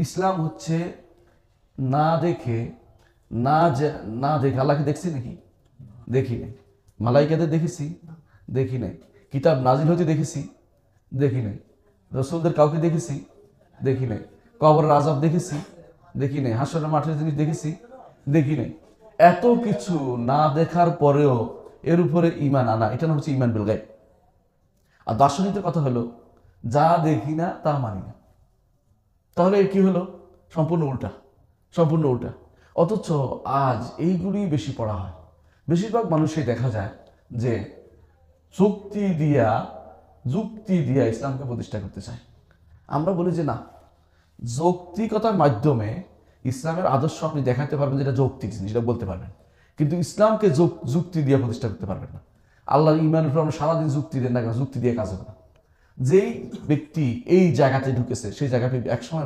ইসলাম হচ্ছে না দেখে না দেখে। আল্লাহকে দেখছি নাকি? দেখি নাই। মালাইকাদের দেখেছি? দেখি নাই। কিতাব নাজিল হতে দেখেছি? দেখি নাই। রসুলদের কাউকে দেখেছি? দেখি নাই। কবরের আযাব দেখেছি? দেখি নাই। হাসরের মাঠের জিনিস দেখেছি? দেখি নাই। এত কিছু না দেখার পরেও এর উপরে ঈমান আনা, এটা হচ্ছে ঈমান বিল গায়ব। আর দার্শনিকদের কথা হলো যা দেখি না তা মানি না। তাহলে কি হলো? সম্পূর্ণ উল্টা, সম্পূর্ণ উল্টা। অথচ আজ এইগুলি বেশি পড়া হয়। বেশিরভাগ মানুষই দেখা যায় যে যুক্তি দিয়া ইসলামকে প্রতিষ্ঠা করতে চায়। আমরা বলি যে না, যৌক্তিকতার মাধ্যমে ইসলামের আদর্শ আপনি দেখাতে পারবেন, যেটা যৌক্তিক জিনিস, সেটা বলতে পারবেন, কিন্তু ইসলামকে যুক্তি দিয়ে প্রতিষ্ঠা করতে পারবেন না। আল্লাহর ঈমানের উপর আমরা সারাদিন যুক্তি দেন না কেন, যুক্তি দিয়ে কাজ হবে না। যেই ব্যক্তি এই জায়গাতে ঢুকেছে সেই জায়গাতে একসময়